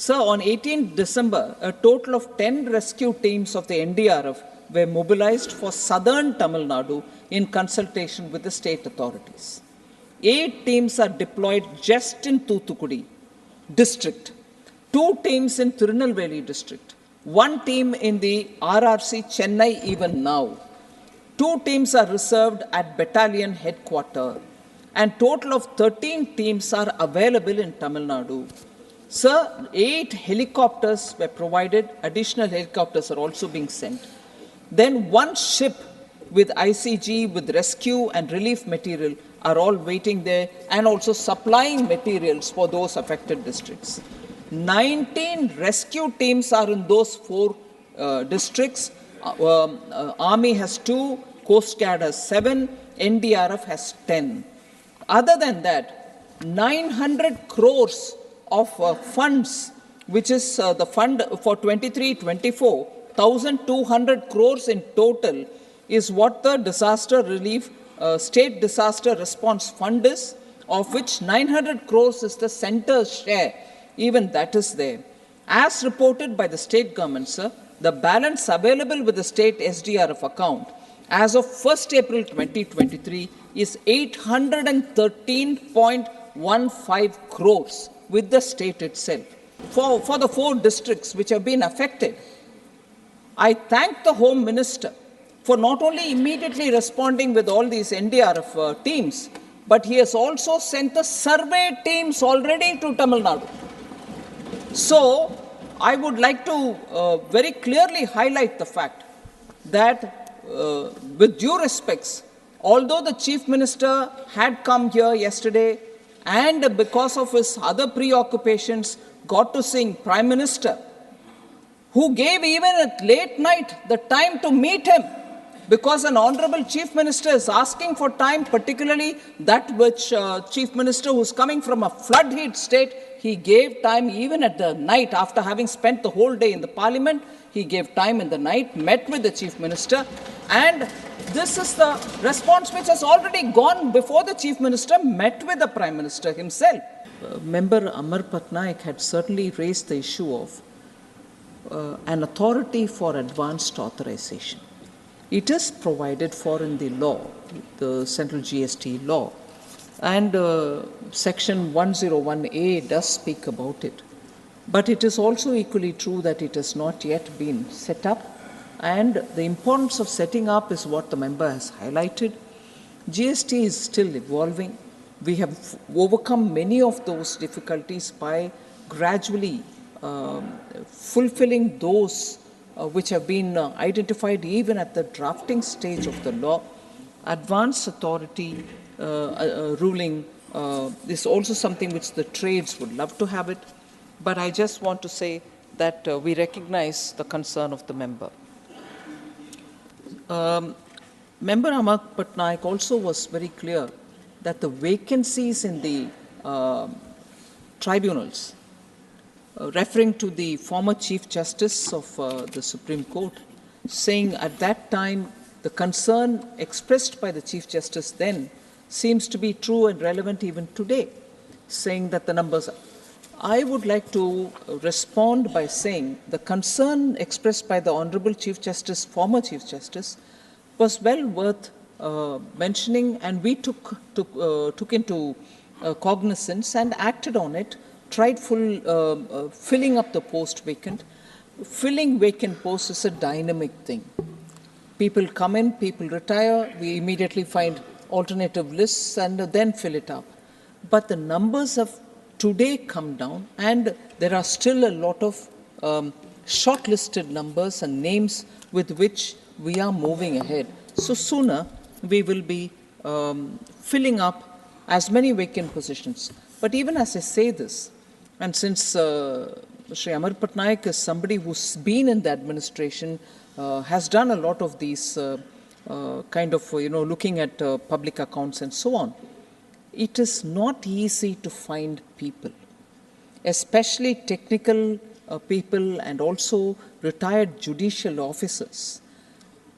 Sir, on 18th December, a total of 10 rescue teams of the NDRF were mobilized for southern Tamil Nadu in consultation with the state authorities. 8 teams are deployed just in Thoothukudi district, 2 teams in Tirunelveli district, 1 team in the RRC Chennai even now. 2 teams are reserved at battalion headquarters, and total of 13 teams are available in Tamil Nadu. Sir, 8 helicopters were provided, additional helicopters are also being sent. Then 1 ship with ICG, with rescue and relief material are all waiting there and also supplying materials for those affected districts. 19 rescue teams are in those 4 districts. Army has 2, Coast Guard has 7, NDRF has 10. Other than that, 900 crores of funds, which is the fund for 23-24, 1,200 crores in total is what the disaster relief, state disaster response fund is, of which 900 crores is the center's share. Even that is there. As reported by the state government, sir, the balance available with the state SDRF account as of 1st April 2023 is 813.15 crores with the state itself. For the 4 districts which have been affected, I thank the Home Minister for not only immediately responding with all these NDRF teams, but he has also sent the survey teams already to Tamil Nadu. So, I would like to very clearly highlight the fact that with due respects, although the Chief Minister had come here yesterday and because of his other preoccupations got to see Prime Minister, who gave even at late night the time to meet him, because an honorable Chief Minister is asking for time, particularly that which Chief Minister who is coming from a flood hit state, he gave time even at the night after having spent the whole day in the Parliament. He gave time in the night, met with the Chief Minister, and this is the response which has already gone before the Chief Minister met with the Prime Minister himself. Member Amar Patnaik had certainly raised the issue of an authority for advanced authorization. It is provided for in the law, the central GST law, and section 101A does speak about it. But it is also equally true that it has not yet been set up, and the importance of setting up is what the member has highlighted. GST is still evolving. We have overcome many of those difficulties by gradually fulfilling those which have been identified even at the drafting stage of the law. Advanced authority ruling is also something which the trades would love to have it, but I just want to say that we recognize the concern of the member. Member Amar Patnaik also was very clear that the vacancies in the tribunals, referring to the former Chief Justice of the Supreme Court, saying at that time the concern expressed by the Chief Justice then seems to be true and relevant even today, saying that the numbers are. I would like to respond by saying the concern expressed by the Honorable Chief Justice, former Chief Justice, was well worth mentioning, and we took into cognizance and acted on it, tried filling up the post vacant. Filling vacant posts is a dynamic thing. People come in, people retire, we immediately find alternative lists and then fill it up. But the numbers have today come down, and there are still a lot of shortlisted numbers and names with which we are moving ahead. So sooner we will be filling up as many vacant positions. But even as I say this, and since Shri Amar Patnaik is somebody who's been in the administration, has done a lot of these kind of, looking at public accounts and so on, it is not easy to find people, especially technical people and also retired judicial officers.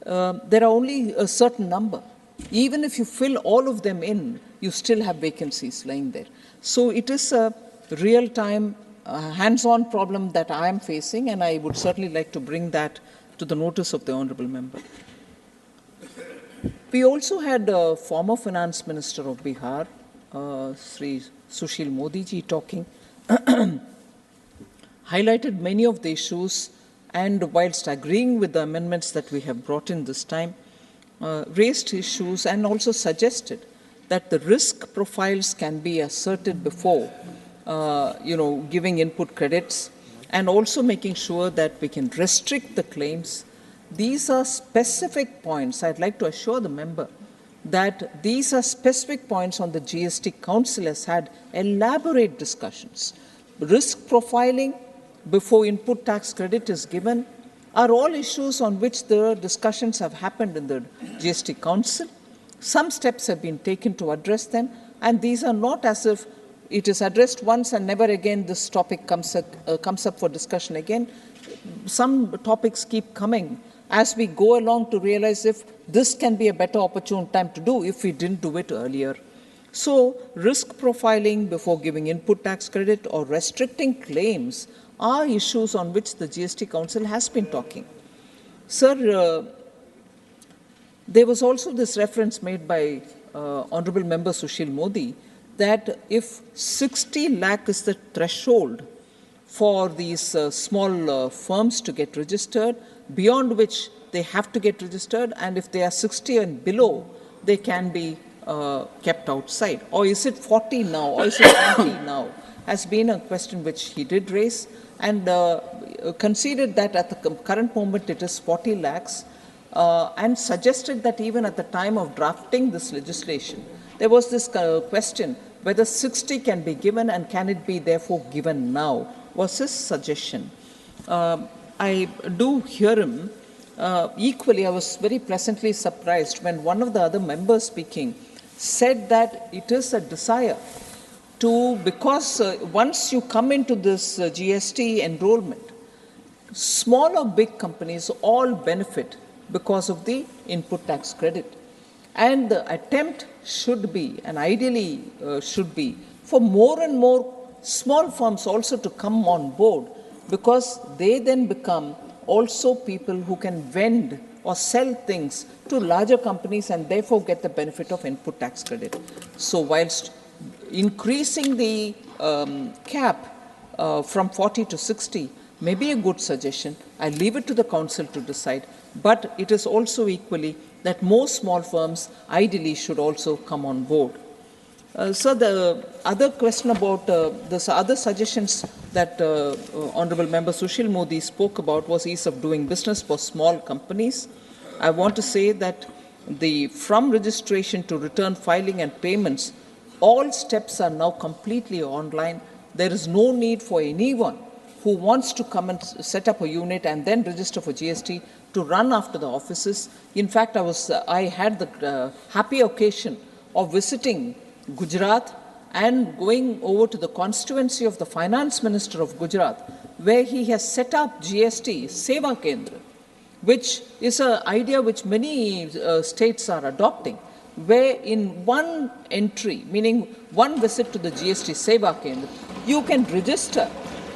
There are only a certain number. Even if you fill all of them in, you still have vacancies lying there. So it is a real-time hands-on problem that I am facing, and I would certainly like to bring that to the notice of the honourable member. We also had former Finance Minister of Bihar, Sri Sushil Modi ji, talking, highlighted many of the issues, and whilst agreeing with the amendments that we have brought in this time, raised issues and also suggested that the risk profiles can be asserted before, giving input credits, and also making sure that we can restrict the claims. These are specific points. I'd like to assure the member that these are specific points on the GST Council has had elaborate discussions. Risk profiling before input tax credit is given are all issues on which the discussions have happened in the GST Council. Some steps have been taken to address them, and these are not as if it is addressed once and never again this topic comes up for discussion again. Some topics keep coming as we go along to realize if this can be a better opportune time to do if we didn't do it earlier. So risk profiling before giving input tax credit or restricting claims are issues on which the GST Council has been talking. Sir, there was also this reference made by Honourable Member Sushil Modi that if 60 lakh is the threshold for these small firms to get registered, beyond which they have to get registered, and if they are 60 and below, they can be kept outside. Or is it 40 now, or is it 20 now, has been a question which he did raise, and conceded that at the current moment it is 40 lakhs, and suggested that even at the time of drafting this legislation, there was this question whether 60 can be given and can it be therefore given now, was his suggestion. I do hear him. Equally, I was very pleasantly surprised when one of the other members speaking said that it is a desire to, because once you come into this GST enrollment, small or big companies all benefit because of the input tax credit. And the attempt should be, and ideally should be, for more and more small firms also to come on board, because they then become also people who can vend or sell things to larger companies and therefore get the benefit of input tax credit. So whilst increasing the cap from 40 to 60 may be a good suggestion, I leave it to the council to decide, but it is also equally that more small firms ideally should also come on board. So the other question about the other suggestions that Honourable Member Sushil Modi spoke about was ease of doing business for small companies. I want to say that from registration to return filing and payments, all steps are now completely online. There is no need for anyone who wants to come and set up a unit and then register for GST to run after the offices. In fact, I had the happy occasion of visiting Gujarat and going over to the constituency of the Finance Minister of Gujarat, where he has set up GST Seva Kendra, which is an idea which many states are adopting, where in one entry, meaning one visit to the GST Seva Kendra, you can register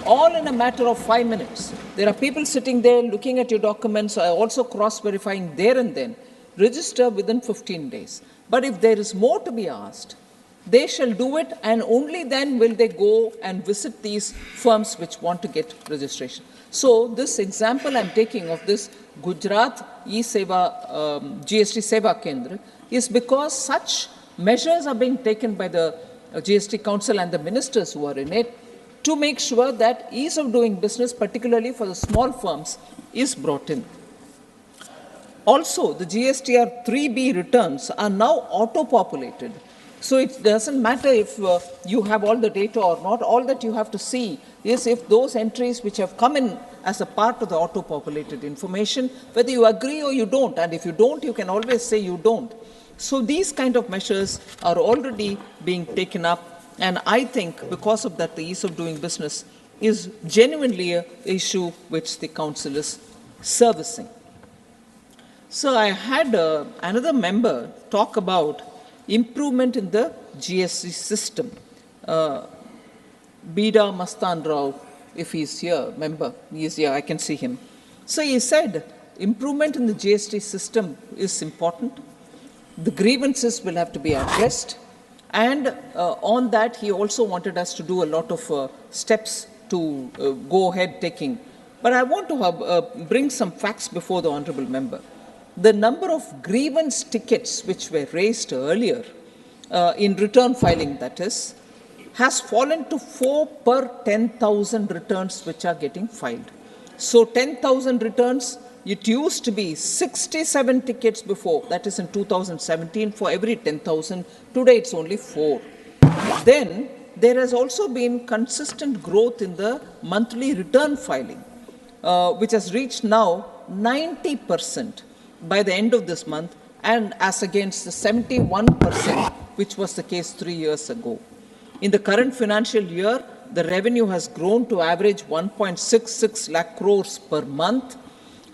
all in a matter of 5 minutes. There are people sitting there looking at your documents, also cross-verifying there and then. Register within 15 days. But if there is more to be asked, they shall do it, and only then will they go and visit these firms which want to get registration. So this example I'm taking of this Gujarat GST Seva Kendra is because such measures are being taken by the GST Council and the ministers who are in it to make sure that ease of doing business, particularly for the small firms, is brought in. Also, the GSTR 3B returns are now auto-populated. So it doesn't matter if you have all the data or not. All that you have to see is if those entries which have come in as a part of the auto-populated information, whether you agree or you don't. And if you don't, you can always say you don't. So these kind of measures are already being taken up. And I think because of that, the ease of doing business is genuinely an issue which the council is servicing. So I had another member talk about improvement in the GST system. Bida Mastan Rao, if he's here, member, he is here, I can see him. So he said, improvement in the GST system is important. The grievances will have to be addressed. And on that, he also wanted us to do a lot of steps to go ahead taking. But I want to bring some facts before the honorable member. The number of grievance tickets which were raised earlier, in return filing that is, has fallen to 4 per 10,000 returns which are getting filed. So 10,000 returns, it used to be 67 tickets before, that is in 2017, for every 10,000. Today it's only 4. Then there has also been consistent growth in the monthly return filing, which has reached now 90% by the end of this month, and as against the 71% which was the case 3 years ago. In the current financial year, the revenue has grown to average 1.66 lakh crores per month,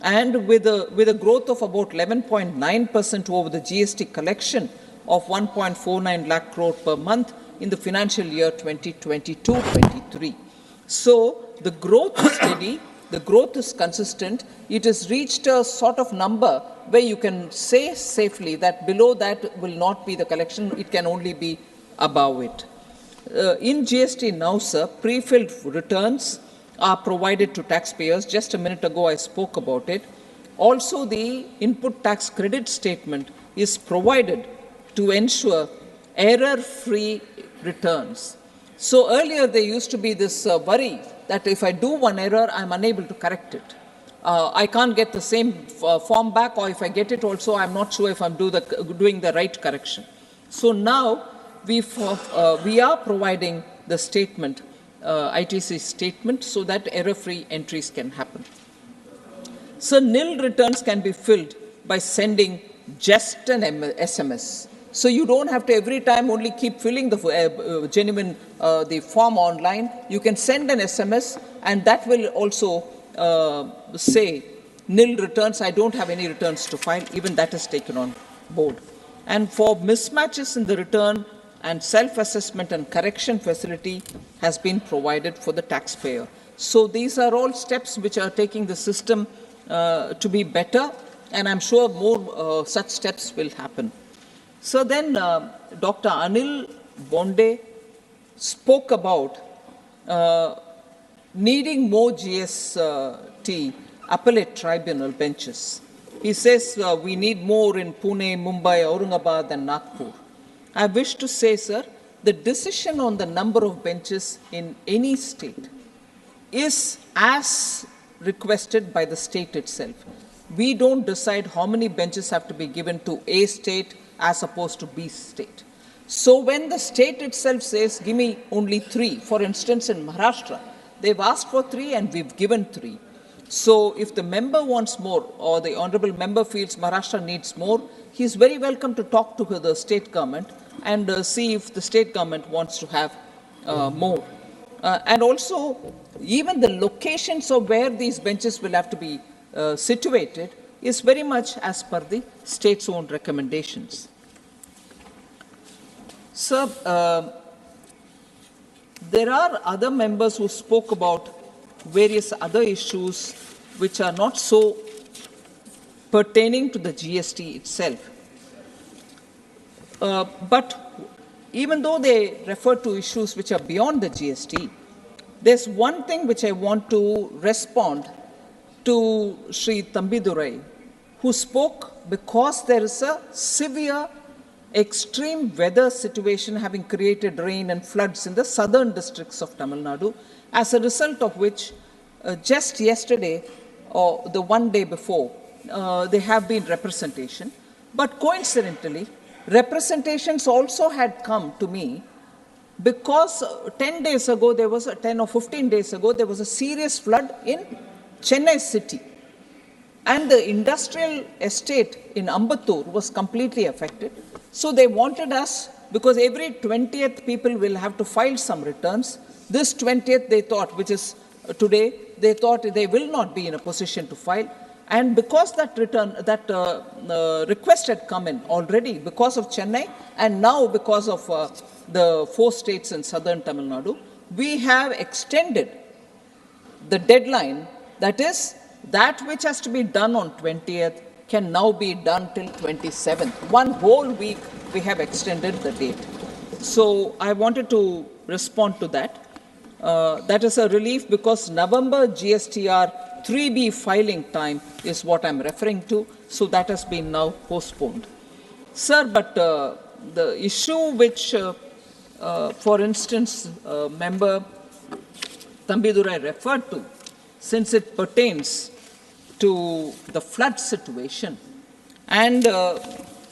and with a growth of about 11.9% over the GST collection of 1.49 lakh crore per month in the financial year 2022-23. So the growth is steady, the growth is consistent. It has reached a sort of number where you can say safely that below that will not be the collection, it can only be above it. In GST now, sir, pre-filled returns are provided to taxpayers. Just a minute ago I spoke about it. Also, the input tax credit statement is provided to ensure error-free returns. So earlier there used to be this worry that if I do one error, I'm unable to correct it. I can't get the same form back, or if I get it also, I'm not sure if I'm doing the right correction. So now we are providing the statement, ITC statement, so that error-free entries can happen. So nil returns can be filled by sending just an SMS. So you don't have to every time only keep filling the the form online. You can send an SMS, and that will also say nil returns. I don't have any returns to file. Even that is taken on board. And for mismatches in the return, and self-assessment and correction facility has been provided for the taxpayer. So these are all steps which are taking the system to be better, and I'm sure more such steps will happen. So then Dr. Anil Bonde spoke about needing more GST appellate tribunal benches. He says we need more in Pune, Mumbai, Aurangabad and Nagpur. I wish to say, sir, the decision on the number of benches in any state is as requested by the state itself. We don't decide how many benches have to be given to A state as opposed to B state. So when the state itself says, give me only 3, for instance, in Maharashtra, they've asked for 3 and we've given 3. So if the member wants more, or the honorable member feels Maharashtra needs more, he is very welcome to talk to the state government and see if the state government wants to have more. And also, even the locations of where these benches will have to be situated is very much as per the state's own recommendations. Sir, there are other members who spoke about various other issues which are not so pertaining to the GST itself. But even though they refer to issues which are beyond the GST, there's one thing which I want to respond to Sri Tambidurai, who spoke because there is a severe extreme weather situation having created rain and floods in the southern districts of Tamil Nadu, as a result of which just yesterday or the one day before, there have been representation. But coincidentally, representations also had come to me because 10 days ago, 10 or 15 days ago, there was a serious flood in Chennai city. And the industrial estate in Ambattur was completely affected. So they wanted us, because every 20th people will have to file some returns. This 20th they thought, which is today, they thought they will not be in a position to file. And because that request had come in already because of Chennai, and now because of the 4 states in southern Tamil Nadu, we have extended the deadline, that is, that which has to be done on 20th can now be done till 27th. One whole week we have extended the date. So I wanted to respond to that. That is a relief because November GSTR 3B filing time is what I'm referring to. So that has been now postponed. Sir, but the issue which, for instance, Member Thambidurai referred to, since it pertains to the flood situation, and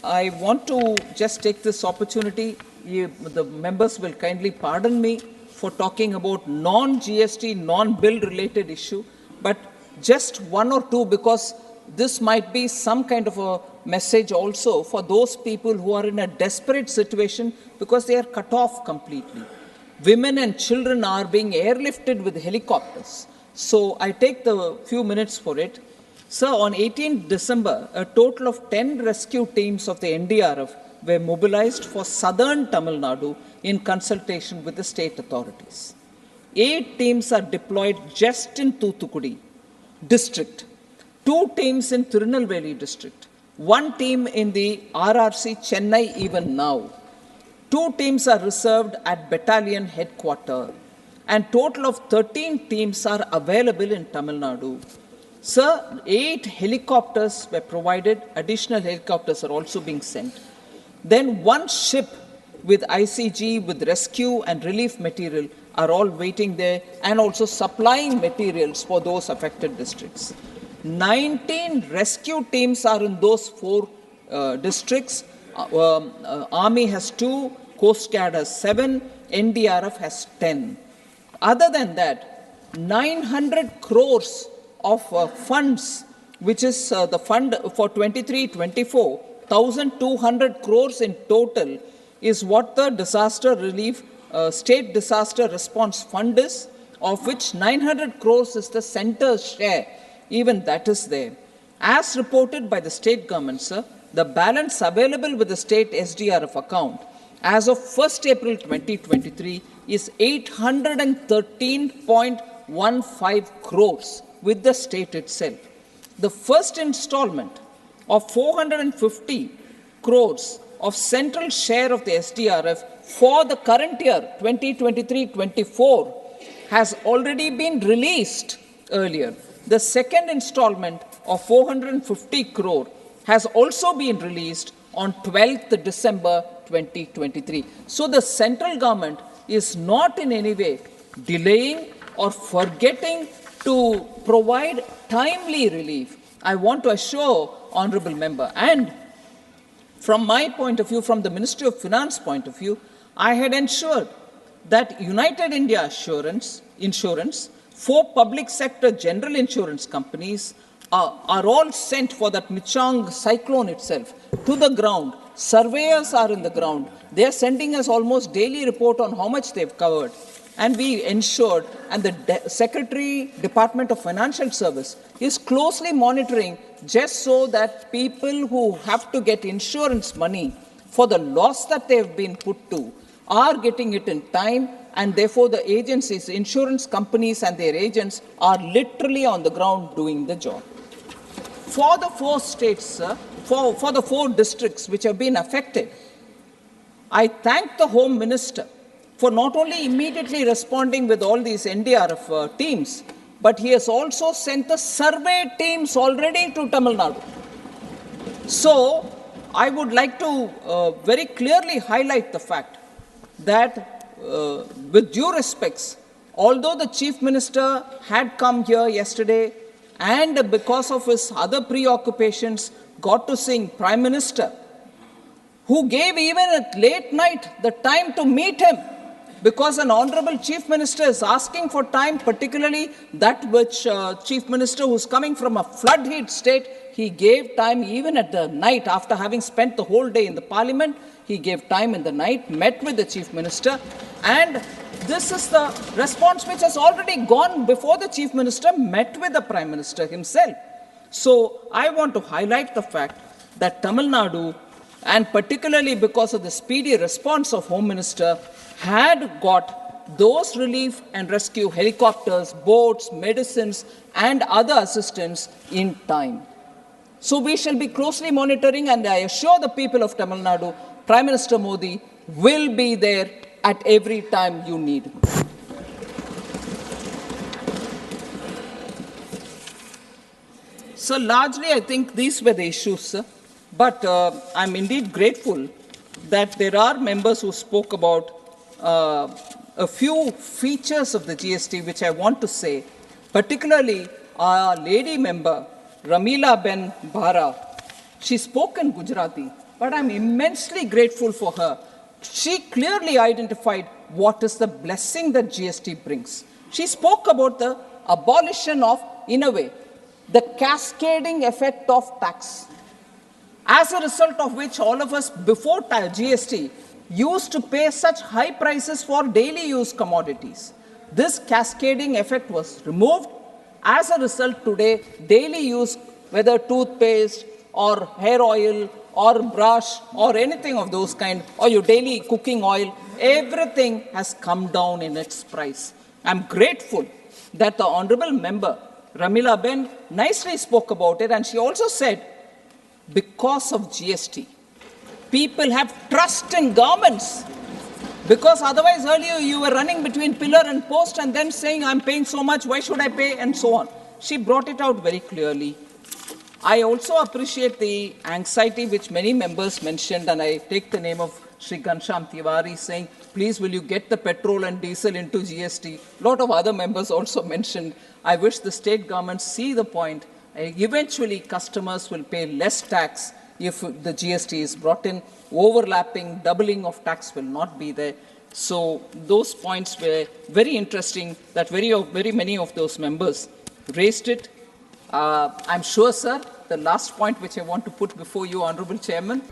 I want to just take this opportunity, the members will kindly pardon me for talking about non-GST, non-bill related issue, but just one or two, because this might be some kind of a message also for those people who are in a desperate situation because they are cut off completely. Women and children are being airlifted with helicopters. So I take the few minutes for it. Sir, on 18 December, a total of 10 rescue teams of the NDRF were mobilized for southern Tamil Nadu in consultation with the state authorities. 8 teams are deployed just in Thoothukudi district, 2 teams in Tirunelveli district, 1 team in the RRC Chennai even now. 2 teams are reserved at battalion headquarters, and total of 13 teams are available in Tamil Nadu. Sir, 8 helicopters were provided, additional helicopters are also being sent. Then 1 ship with ICG, with rescue and relief material are all waiting there and also supplying materials for those affected districts. 19 rescue teams are in those 4 districts. Army has 2, Coast Guard has 7, NDRF has 10. Other than that, 900 crores of funds, which is the fund for 23-24, 1,200 crores in total is what the disaster relief, state disaster response fund is, of which 900 crores is the center's share. Even that is there. As reported by the state government, sir, the balance available with the state SDRF account as of 1st April 2023 is 813.15 crores with the state itself. The first installment of 450 crores of central share of the SDRF for the current year 2023-24 has already been released earlier. The second installment of 450 crore has also been released on 12th December 2023. So the central government is not in any way delaying or forgetting to provide timely relief. I want to assure honorable member, and from my point of view, from the Ministry of Finance point of view, I had ensured that United India Insurance, 4 public sector general insurance companies are all sent for that Michang cyclone itself to the ground. Surveyors are in the ground. They are sending us almost daily report on how much they've covered. And we ensured, and the Secretary, Department of Financial Service is closely monitoring just so that people who have to get insurance money for the loss that they have been put to are getting it in time, and therefore the agencies, insurance companies and their agents are literally on the ground doing the job. For the 4 states, sir, for the 4 districts which have been affected, I thank the Home Minister for not only immediately responding with all these NDRF teams, but he has also sent the survey teams already to Tamil Nadu. So, I would like to very clearly highlight the fact that, with due respects, although the Chief Minister had come here yesterday and because of his other preoccupations got to sing Prime Minister, who gave even at late night the time to meet him, because an honorable Chief Minister is asking for time, particularly that which Chief Minister who's coming from a flood-hit state, he gave time even at the night after having spent the whole day in the Parliament. He gave time in the night, met with the Chief Minister, and this is the response which has already gone before the Chief Minister met with the Prime Minister himself. So I want to highlight the fact that Tamil Nadu, and particularly because of the speedy response of Home Minister, had got those relief and rescue helicopters, boats, medicines, and other assistance in time. So we shall be closely monitoring, and I assure the people of Tamil Nadu, Prime Minister Modi will be there at every time you need. So largely, I think these were the issues, sir. But I'm indeed grateful that there are members who spoke about a few features of the GST which I want to say, particularly our lady member, Ramila Ben Bhara. She spoke in Gujarati, but I'm immensely grateful for her. She clearly identified what is the blessing that GST brings. She spoke about the abolition of, in a way, the cascading effect of tax, as a result of which all of us before GST used to pay such high prices for daily use commodities. This cascading effect was removed. As a result, today, daily use, whether toothpaste or hair oil or brush or anything of those kind, or your daily cooking oil, everything has come down in its price. I'm grateful that the honorable member, Ramila Ben, nicely spoke about it, and she also said, because of GST, people have trust in governments. Because otherwise, earlier you were running between pillar and post and then saying, I'm paying so much, why should I pay, and so on. She brought it out very clearly. I also appreciate the anxiety which many members mentioned, and I take the name of Shri Ghanshyam Tiwari saying, please will you get the petrol and diesel into GST. A lot of other members also mentioned, I wish the state governments see the point. Eventually, customers will pay less tax if the GST is brought in. Overlapping, doubling of tax will not be there. So those points were very interesting that very many of those members raised it. I'm sure, sir, the last point which I want to put before you, Honorable Chairman,